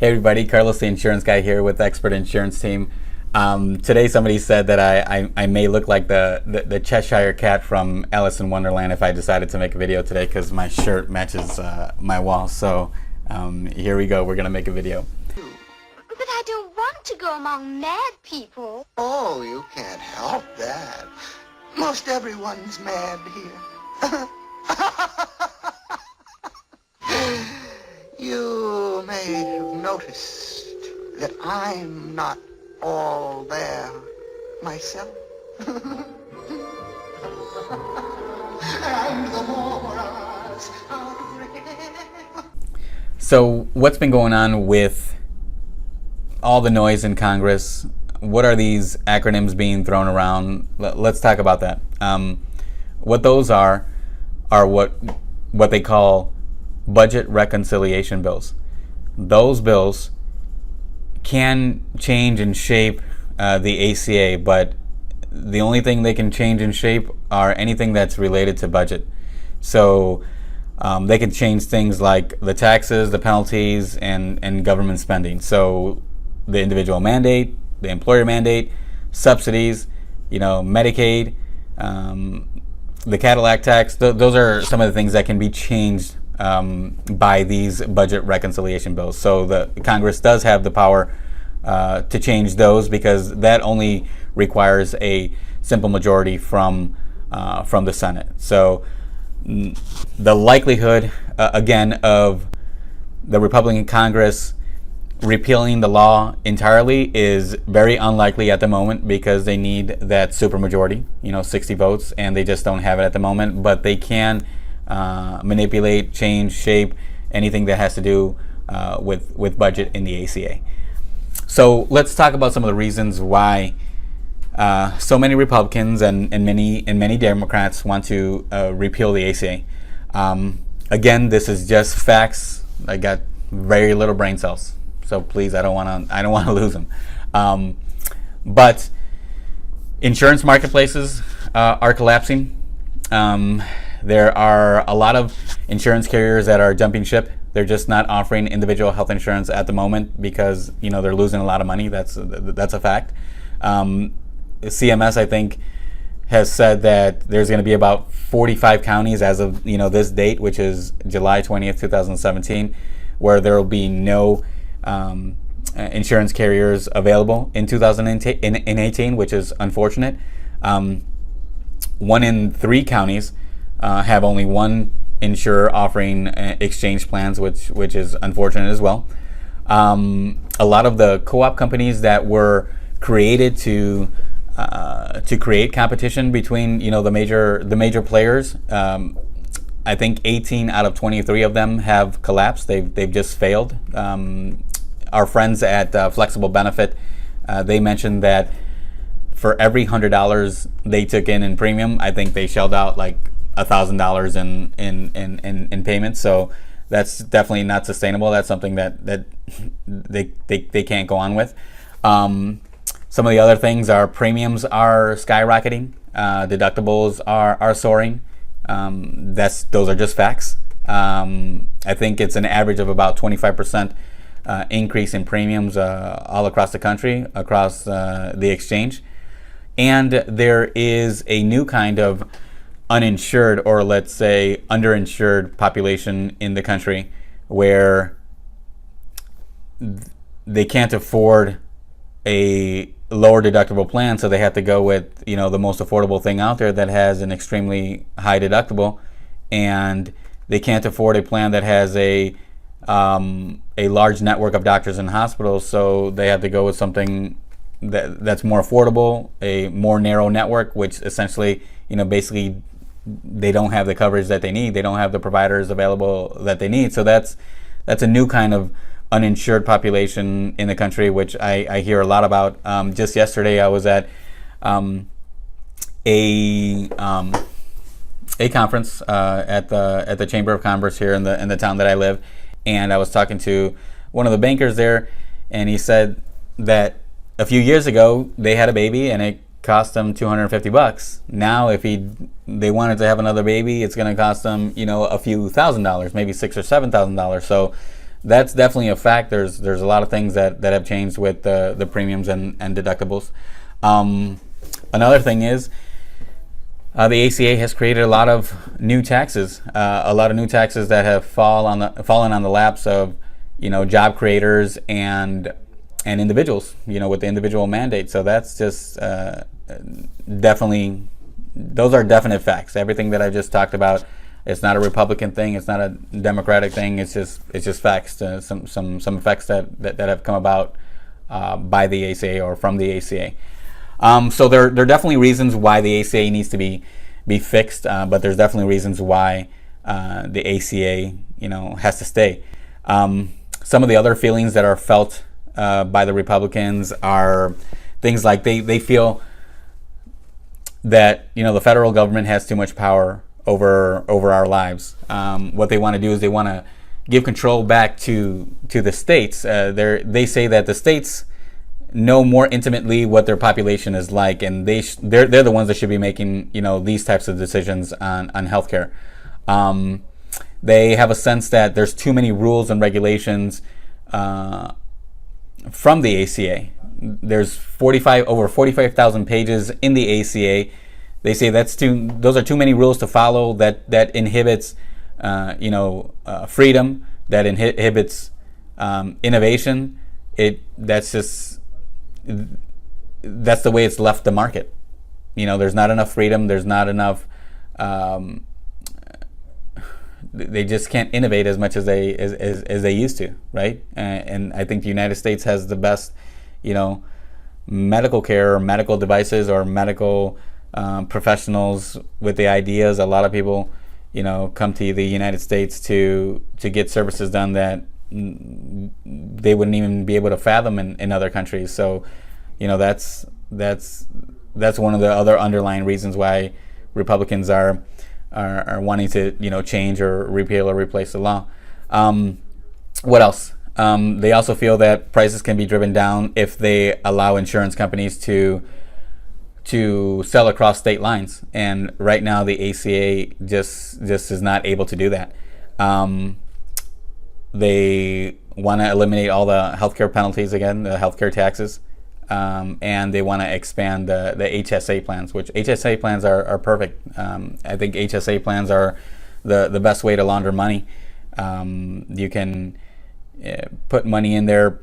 Hey everybody, Carlos the insurance guy here with Expert Insurance Team. Today somebody said that I may look like the Cheshire Cat from Alice in Wonderland if I decided to make a video today because my shirt matches my wall. So here we go, we're going to make a video. But I don't want to go among mad people. Oh, you can't help that. Most everyone's mad here. You may have noticed that I'm not all there myself. And the morals are rare. So what's been going on with all the noise in Congress? What are these acronyms being thrown around? Let's talk about that. What those are what they call budget reconciliation bills. Those bills can change and shape the ACA, but the only thing they can change and shape are anything that's related to budget. So they can change things like the taxes, the penalties, and government spending. So the individual mandate, the employer mandate, subsidies, Medicaid, the Cadillac tax. Those are some of the things that can be changed by these budget reconciliation bills. So the Congress does have the power to change those because that only requires a simple majority from the Senate. So the likelihood, again, of the Republican Congress repealing the law entirely is very unlikely at the moment because they need that supermajority, 60 votes, and they just don't have it at the moment. But they can manipulate, change, shape anything that has to do with budget in the ACA. So let's talk about some of the reasons why so many Republicans and many Democrats want to repeal the ACA. Again, this is just facts. I got very little brain cells, so please, I don't want to lose them. But insurance marketplaces are collapsing. There are a lot of insurance carriers that are jumping ship. They're just not offering individual health insurance at the moment because they're losing a lot of money. That's a fact. CMS, I think, has said that there's going to be about 45 counties as of this date, which is July 20th, 2017, where there will be no insurance carriers available in 2018, which is unfortunate. 1 in 3 counties have only one insurer offering exchange plans, which is unfortunate as well. A lot of the co-op companies that were created to create competition between the major players, I think 18 out of 23 of them have collapsed. They've just failed. Our friends at Flexible Benefit, they mentioned that for every $100 they took in premium, I think they shelled out like $1,000 in payments. So that's definitely not sustainable. That's something that they can't go on with. Some of the other things are premiums are skyrocketing, deductibles are soaring. Those are just facts. I think it's an average of about 25% increase in premiums all across the country, across the exchange. And there is a new kind of uninsured, or let's say underinsured population in the country where they can't afford a lower deductible plan, so they have to go with the most affordable thing out there that has an extremely high deductible, and they can't afford a plan that has a large network of doctors and hospitals, so they have to go with something that's more affordable, a more narrow network, which essentially basically they don't have the coverage that they need. They don't have the providers available that they need. So that's a new kind of uninsured population in the country, which I hear a lot about. Just yesterday, I was at a conference at the Chamber of Commerce here in the town that I live, and I was talking to one of the bankers there, and he said that a few years ago they had a baby and it cost them $250. Now, if they wanted to have another baby, it's going to cost them, a few $1,000s, maybe $6,000 or $7,000. So that's definitely a fact. There's a lot of things that have changed with the premiums and deductibles. Another thing is the ACA has created a lot of new taxes, that have fallen on the laps of job creators and individuals, with the individual mandate. So that's just definitely, those are definite facts. Everything that I just talked about, it's not a Republican thing, it's not a Democratic thing. It's just facts. Some effects that have come about by the ACA or from the ACA. So there are definitely reasons why the ACA needs to be fixed, but there's definitely reasons why the ACA has to stay. Some of the other feelings that are felt by the Republicans are things like they feel that the federal government has too much power over our lives. What they want to do is they want to give control back to the states. They say that the states know more intimately what their population is like, and they're the ones that should be making these types of decisions on healthcare. They have a sense that there's too many rules and regulations from the ACA. There's over 45,000 pages in the ACA. They say those are too many rules to follow. That inhibits freedom. That inhibits innovation. That's the way it's left the market. There's not enough freedom. There's not enough. They just can't innovate as much as they used to, right? And I think the United States has the best, medical care, or medical devices, or medical professionals with the ideas. A lot of people, come to the United States to get services done that they wouldn't even be able to fathom in other countries. So, that's one of the other underlying reasons why Republicans are wanting to change or repeal or replace the law. What else? They also feel that prices can be driven down if they allow insurance companies to sell across state lines, and right now the ACA just is not able to do that. They want to eliminate all the healthcare penalties again, the healthcare taxes, and they want to expand the HSA plans, which HSA plans are perfect. I think HSA plans are the best way to launder money. You can put money in there,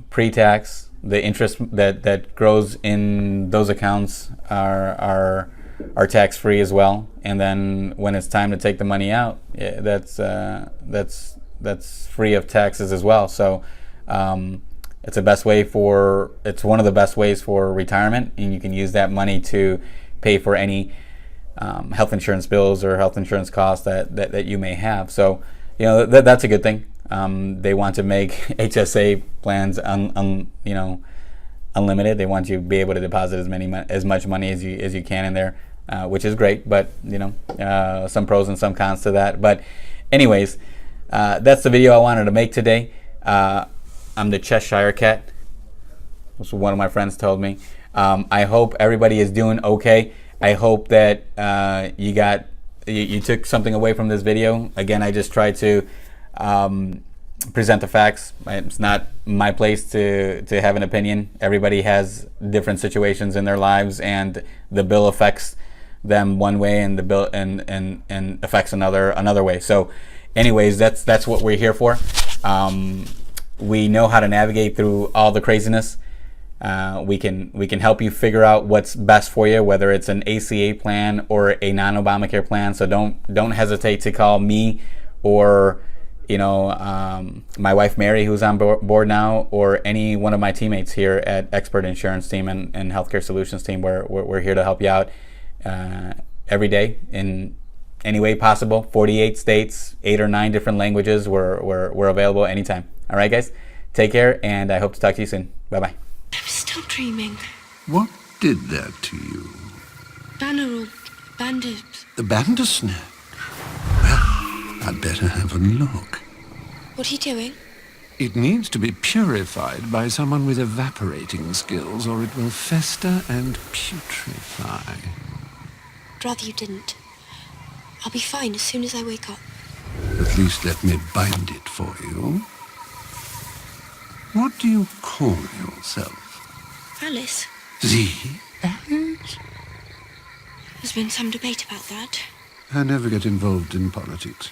pre-tax. The interest that grows in those accounts are tax-free as well. And then when it's time to take the money out, that's free of taxes as well. So it's one of the best ways for retirement, and you can use that money to pay for any health insurance bills or health insurance costs that you may have. So that's a good thing. They want to make HSA plans unlimited. They want you to be able to deposit as much money as you can in there, which is great. But some pros and some cons to that. But anyways, that's the video I wanted to make today. I'm the Cheshire Cat. That's what one of my friends told me. I hope everybody is doing okay. I hope that you took something away from this video. Again, I just tried to present the facts. It's not my place to have an opinion. Everybody has different situations in their lives, and the bill affects them one way, and the bill and affects another way. So, anyways, that's what we're here for. We know how to navigate through all the craziness. We can help you figure out what's best for you, whether it's an ACA plan or a non-Obamacare plan. So don't hesitate to call me, or my wife Mary, who's on board now, or any one of my teammates here at Expert Insurance Team and Healthcare Solutions Team. We're here to help you out every day in any way possible. 48 states, 8 or 9 different languages. We're available anytime. All right, guys, take care, and I hope to talk to you soon. Bye-bye. I'm still dreaming. What did that to you? Banner or bandit? The Bandersnatch? Well, I'd better have a look. What are you doing? It needs to be purified by someone with evaporating skills, or it will fester and putrefy. I'd rather you didn't. I'll be fine as soon as I wake up. At least let me bind it for you. What do you call yourself? Alice. The Alice? There's been some debate about that. I never get involved in politics.